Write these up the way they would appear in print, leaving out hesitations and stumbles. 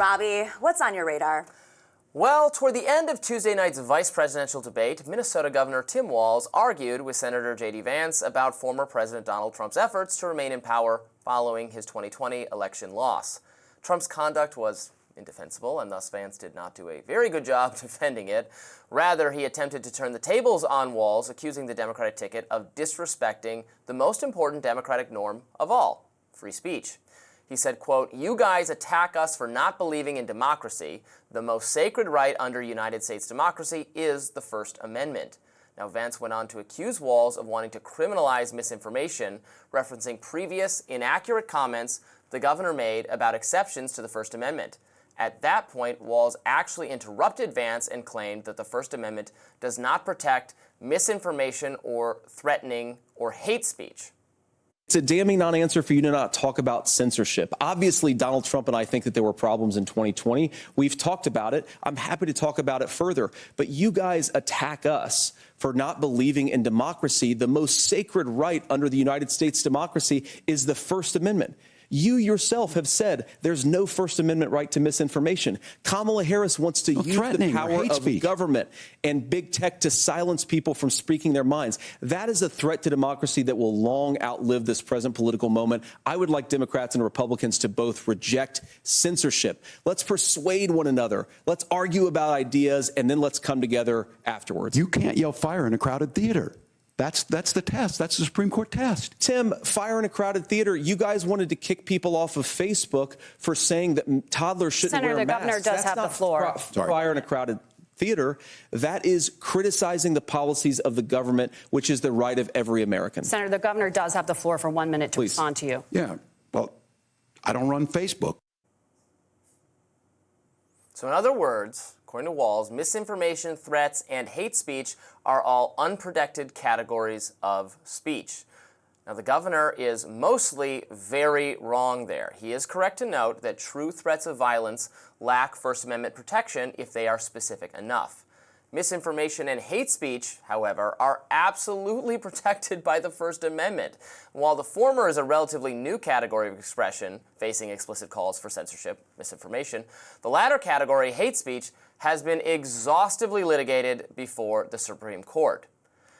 Robby, what's on your radar? Well, toward the end of Tuesday night's vice presidential debate, Minnesota Governor Tim Walz argued with Senator J.D. Vance about former President Donald Trump's efforts to remain in power following his 2020 election loss. Trump's conduct was indefensible, and thus Vance did not do a very good job defending it. Rather, he attempted to turn the tables on Walz, accusing the Democratic ticket of disrespecting the most important democratic norm of all, free speech. He said, quote, "You guys attack us for not believing in democracy. The most sacred right under United States democracy is the First Amendment." Now, Vance went on to accuse Walz of wanting to criminalize misinformation, referencing previous inaccurate comments the governor made about exceptions to the First Amendment. At that point, Walz actually interrupted Vance and claimed that the First Amendment does not protect misinformation or threatening or hate speech. It's a damning non-answer for you to not talk about censorship. Obviously, Donald Trump and I think that there were problems in 2020. We've talked about it. I'm happy to talk about it further. But you guys attack us for not believing in democracy. The most sacred right under the United States democracy is the First Amendment. You yourself have said there's no First Amendment right to misinformation. Kamala Harris wants to use the power of government and big tech to silence people from speaking their minds. That is a threat to democracy that will long outlive this present political moment. I would like Democrats and Republicans to both reject censorship. Let's persuade one another. Let's argue about ideas, and then let's come together afterwards. You can't yell fire in a crowded theater. That's the test. That's the Supreme Court test. Tim, fire in a crowded theater. You guys wanted to kick people off of Facebook for saying that toddlers shouldn't wear masks. Senator, the governor does have the floor. Fire in a crowded theater. That is criticizing the policies of the government, which is the right of every American. Senator, the governor does have the floor for 1 minute to respond to you. Yeah, well, I don't run Facebook. So in other words, according to Walz, misinformation, threats, and hate speech are all unprotected categories of speech. Now, the governor is mostly very wrong there. He is correct to note that true threats of violence lack First Amendment protection if they are specific enough. Misinformation and hate speech, however, are absolutely protected by the First Amendment. While the former is a relatively new category of expression facing explicit calls for censorship, misinformation, the latter category, hate speech, has been exhaustively litigated before the Supreme Court.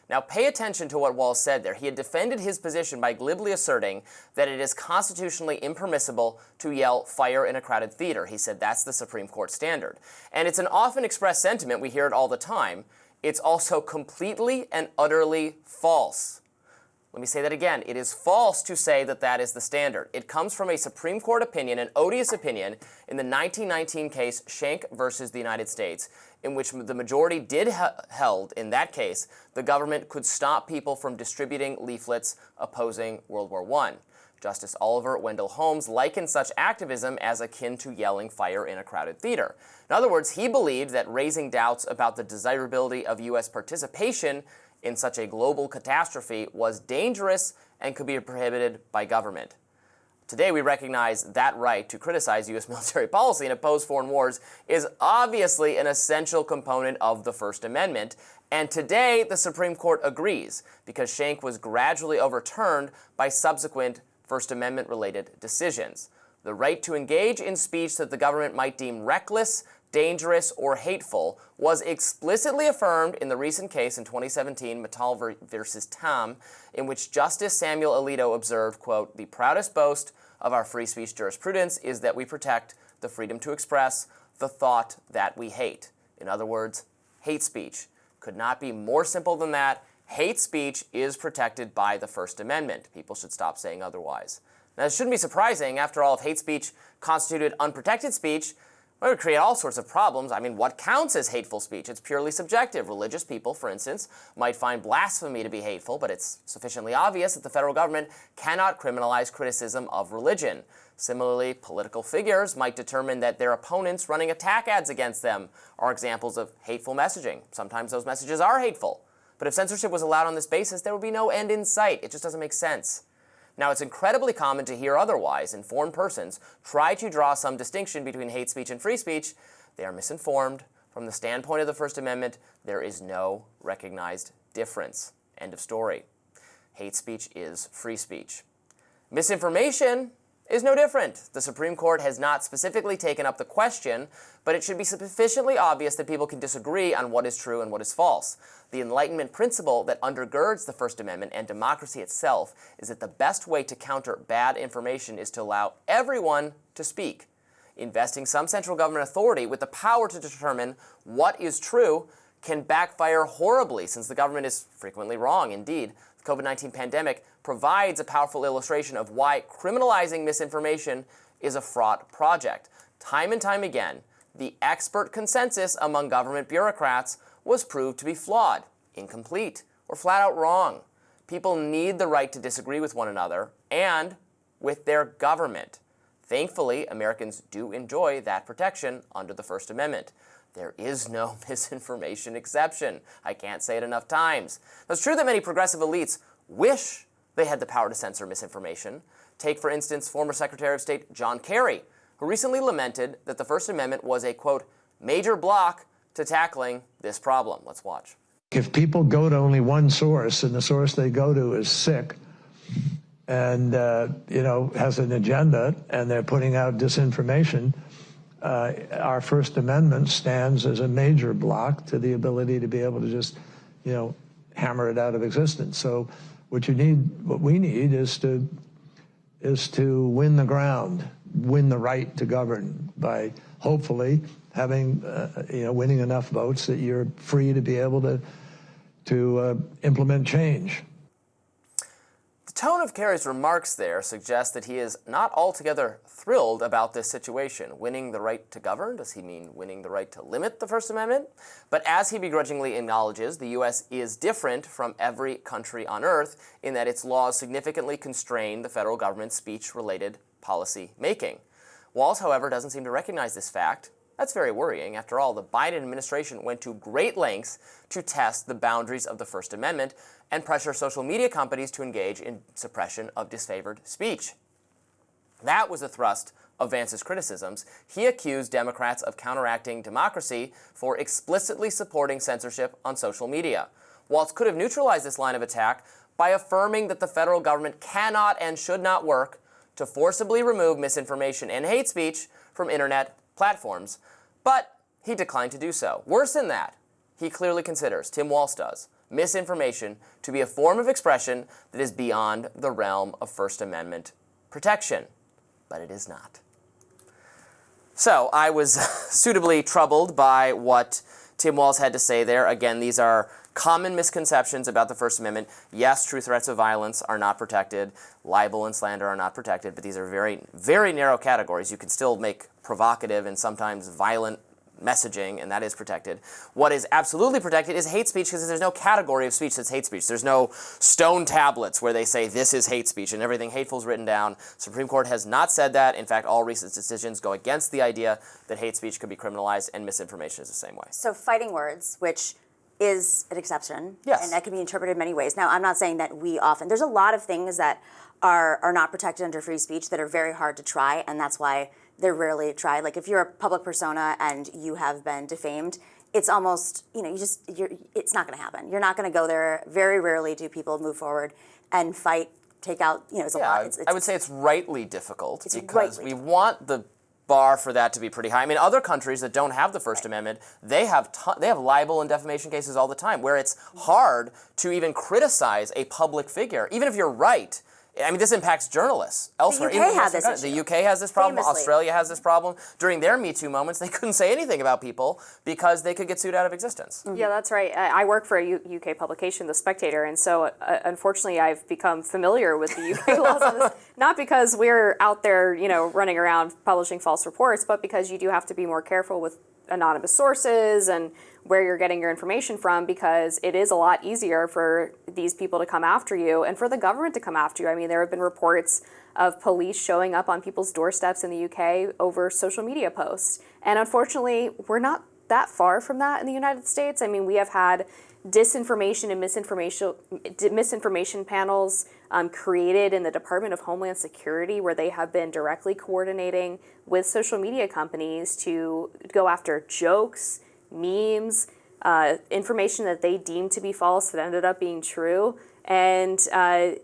Now, pay attention to what Walz said there. He had defended his position by glibly asserting that it is constitutionally impermissible to yell fire in a crowded theater. He said that's the Supreme Court standard. And it's an often expressed sentiment. We hear it all the time. It's also completely and utterly false. Let me say that again. It is false to say that that is the standard. It comes from a Supreme Court opinion, an odious opinion, in the 1919 case Schenck versus the United States, in which the majority held, in that case, the government could stop people from distributing leaflets opposing World War I. Justice Oliver Wendell Holmes likened such activism as akin to yelling fire in a crowded theater. In other words, he believed that raising doubts about the desirability of U.S. participation in such a global catastrophe was dangerous and could be prohibited by government. Today, we recognize that right to criticize U.S. military policy and oppose foreign wars is obviously an essential component of the First Amendment. And today, the Supreme Court agrees, because Schenck was gradually overturned by subsequent First Amendment-related decisions. The right to engage in speech that the government might deem reckless, dangerous, or hateful was explicitly affirmed in the recent case in 2017, Mittal versus Tam, in which Justice Samuel Alito observed, quote, "The proudest boast of our free speech jurisprudence is that we protect the freedom to express the thought that we hate." In other words, hate speech. Could not be more simple than that. Hate speech is protected by the First Amendment. People should stop saying otherwise. Now, it shouldn't be surprising. After all, if hate speech constituted unprotected speech, it would create all sorts of problems. I mean, what counts as hateful speech? It's purely subjective. Religious people, for instance, might find blasphemy to be hateful, but it's sufficiently obvious that the federal government cannot criminalize criticism of religion. Similarly, political figures might determine that their opponents running attack ads against them are examples of hateful messaging. Sometimes those messages are hateful. But if censorship was allowed on this basis, there would be no end in sight. It just doesn't make sense. Now, it's incredibly common to hear otherwise. Informed persons try to draw some distinction between hate speech and free speech. They are misinformed. From the standpoint of the First Amendment, there is no recognized difference. End of story. Hate speech is free speech. Misinformation is no different. The Supreme Court has not specifically taken up the question, but it should be sufficiently obvious that people can disagree on what is true and what is false. The Enlightenment principle that undergirds the First Amendment and democracy itself is that the best way to counter bad information is to allow everyone to speak. Investing some central government authority with the power to determine what is true can backfire horribly, since the government is frequently wrong. Indeed, the COVID-19 pandemic provides a powerful illustration of why criminalizing misinformation is a fraught project. Time and time again, the expert consensus among government bureaucrats was proved to be flawed, incomplete, or flat out wrong. People need the right to disagree with one another and with their government. Thankfully, Americans do enjoy that protection under the First Amendment. There is no misinformation exception. I can't say it enough times. Now, it's true that many progressive elites wish they had the power to censor misinformation. Take, for instance, former Secretary of State John Kerry, who recently lamented that the First Amendment was a, quote, major block to tackling this problem. Let's watch. If people go to only one source, and the source they go to is sick, and has an agenda, and they're putting out disinformation, our First Amendment stands as a major block to the ability to be able to just, hammer it out of existence. So what we need is to win the ground, win the right to govern by hopefully having, winning enough votes that you're free to be able to implement change. The tone of Kerry's remarks there suggests that he is not altogether thrilled about this situation. Winning the right to govern? Does he mean winning the right to limit the First Amendment? But as he begrudgingly acknowledges, the U.S. is different from every country on earth in that its laws significantly constrain the federal government's speech-related policy making. Walz, however, doesn't seem to recognize this fact. That's very worrying. After all, the Biden administration went to great lengths to test the boundaries of the First Amendment and pressure social media companies to engage in suppression of disfavored speech. That was the thrust of Vance's criticisms. He accused Democrats of counteracting democracy for explicitly supporting censorship on social media. Walz could have neutralized this line of attack by affirming that the federal government cannot and should not work to forcibly remove misinformation and hate speech from internet platforms, but he declined to do so. Worse than that, he clearly considers, Tim Walz does, misinformation to be a form of expression that is beyond the realm of First Amendment protection, but it is not. So I was suitably troubled by what Tim Walz had to say there. Again, these are common misconceptions about the First Amendment. Yes, true threats of violence are not protected. Libel and slander are not protected, but these are very, very narrow categories. You can still make provocative and sometimes violent messaging, and that is protected. What is absolutely protected is hate speech, because there's no category of speech that's hate speech. There's no stone tablets where they say this is hate speech and everything hateful is written down. Supreme Court has not said that. In fact, all recent decisions go against the idea that hate speech could be criminalized, and misinformation is the same way. So fighting words, which is an exception, yes, and that can be interpreted many ways. Now, I'm not saying that there's a lot of things that are not protected under free speech that are very hard to try, and that's why they're rarely tried. Like if you're a public persona and you have been defamed, it's almost, it's not gonna happen. You're not gonna go there. Very rarely do people move forward and fight, take out, it's a lot. I would say it's rightly difficult because we want the bar for that to be pretty high. I mean, other countries that don't have the First Amendment, they have libel and defamation cases all the time where it's hard to even criticize a public figure, even if you're right. I mean, this impacts journalists elsewhere. The UK has this issue. The UK has this problem. Famously. Australia has this problem. During their Me Too moments, they couldn't say anything about people because they could get sued out of existence. Yeah, that's right. I work for a UK publication, The Spectator, and so unfortunately I've become familiar with the UK laws on this, not because we're out there, running around publishing false reports, but because you do have to be more careful with anonymous sources and where you're getting your information from, because it is a lot easier for these people to come after you and for the government to come after you. I mean, there have been reports of police showing up on people's doorsteps in the UK over social media posts. And unfortunately, we're not that far from that in the United States. I mean, we have had disinformation and misinformation panels created in the Department of Homeland Security, where they have been directly coordinating with social media companies to go after jokes, memes, information that they deemed to be false that ended up being true. And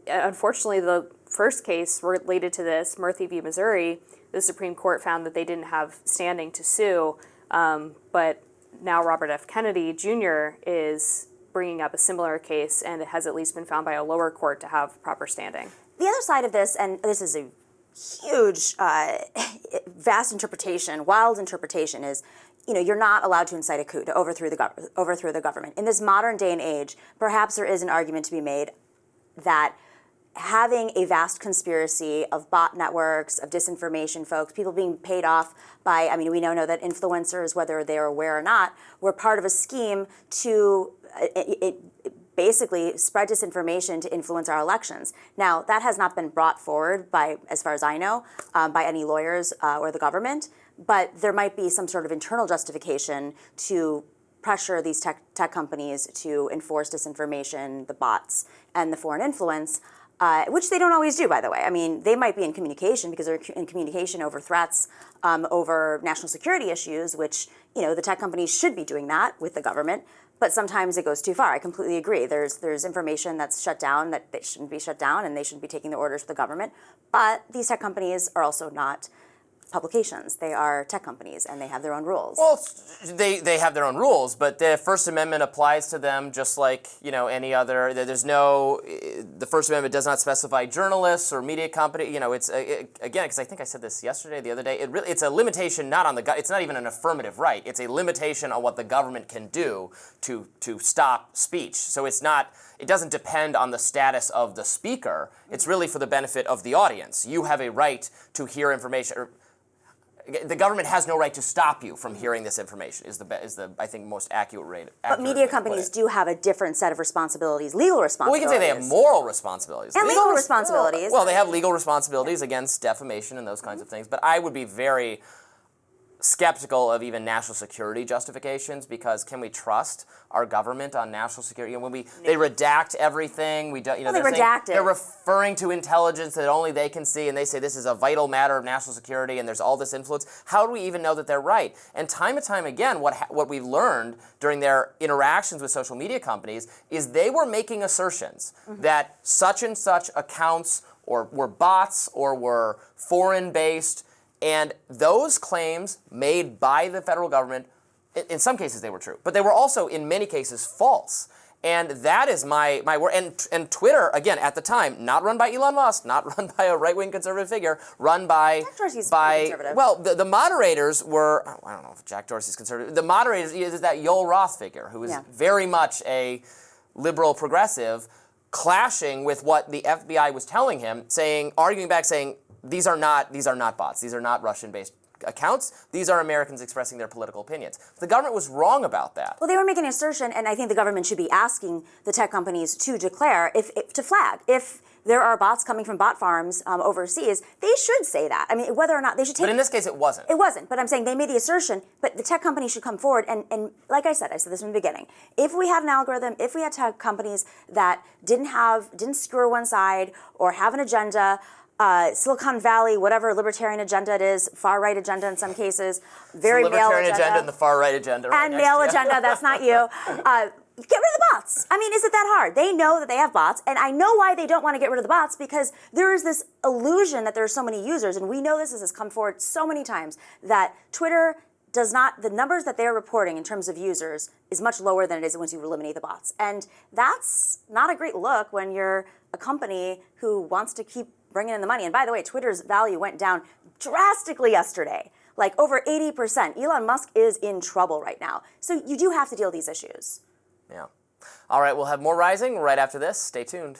unfortunately, the first case related to this, Murphy v. Missouri, the Supreme Court found that they didn't have standing to sue, but now Robert F. Kennedy Jr. is bringing up a similar case, and it has at least been found by a lower court to have proper standing. The other side of this, and this is a huge, vast interpretation, wild interpretation, is you're not allowed to incite a coup, to overthrow the government. In this modern day and age, perhaps there is an argument to be made that having a vast conspiracy of bot networks, of disinformation folks, people being paid off by, we now know that influencers, whether they're aware or not, were part of a scheme to basically spread disinformation to influence our elections. Now, that has not been brought forward by, as far as I know, by any lawyers or the government, but there might be some sort of internal justification to pressure these tech companies to enforce disinformation, the bots, and the foreign influence, which they don't always do, by the way. They might be in communication because they're in communication over threats, over national security issues, which, the tech companies should be doing that with the government, but sometimes it goes too far. I completely agree. There's information that's shut down that they shouldn't be shut down, and they shouldn't be taking the orders from the government. But these tech companies are also not publications. They are tech companies, and they have their own rules. Well, they have their own rules, but the First Amendment applies to them just like any other. The First Amendment does not specify journalists or media company. It's again, because I think I said this yesterday, the other day. It's a limitation not on it's not even an affirmative right. It's a limitation on what the government can do to stop speech. So it's not. It doesn't depend on the status of the speaker. It's really for the benefit of the audience. You have a right to hear information. The government has no right to stop you from hearing this information. Is the I think most accurate rate. But media companies do have a different set of responsibilities, legal responsibilities. Well, we can say they have moral responsibilities. And legal responsibilities. Well, they have legal responsibilities against defamation and those kinds of things. But I would be very skeptical of even national security justifications, because can we trust our government on national security? When they redact everything, they redact it. They're referring to intelligence that only they can see, and they say this is a vital matter of national security, and there's all this influence. How do we even know that they're right? And time again, what we learned during their interactions with social media companies is they were making assertions that such and such accounts or were bots or were foreign-based. And those claims made by the federal government, in some cases they were true, but they were also in many cases false. And that is my word. And Twitter, again, at the time, not run by Elon Musk, not run by a right-wing conservative figure, run by... Jack Dorsey's conservative. Well, the moderators were... I don't know if Jack Dorsey's conservative. The moderators is that Yoel Roth figure, who is very much a liberal progressive, clashing with what the FBI was telling him, arguing back, saying, these are not bots. These are not Russian-based accounts. These are Americans expressing their political opinions. The government was wrong about that. Well, they were making an assertion, and I think the government should be asking the tech companies to declare, to flag. If there are bots coming from bot farms overseas, they should say that. Whether or not they should take... But in this case, it wasn't. It wasn't, but I'm saying they made the assertion, but the tech companies should come forward, and like I said this from the beginning, if we had an algorithm, if we had tech companies that didn't skewer one side or have an agenda, Silicon Valley, whatever libertarian agenda it is, far-right agenda in some cases, very male agenda. Libertarian agenda and the far-right agenda. Right, and male agenda, that's not you. Get rid of the bots. Is it that hard? They know that they have bots, and I know why they don't want to get rid of the bots, because there is this illusion that there are so many users, and we know this has come forward so many times, that Twitter does not, the numbers that they're reporting in terms of users is much lower than it is once you eliminate the bots. And that's not a great look when you're a company who wants to keep bringing in the money. And by the way, Twitter's value went down drastically yesterday, like over 80%. Elon Musk is in trouble right now. So you do have to deal with these issues. Yeah. All right, we'll have more Rising right after this. Stay tuned.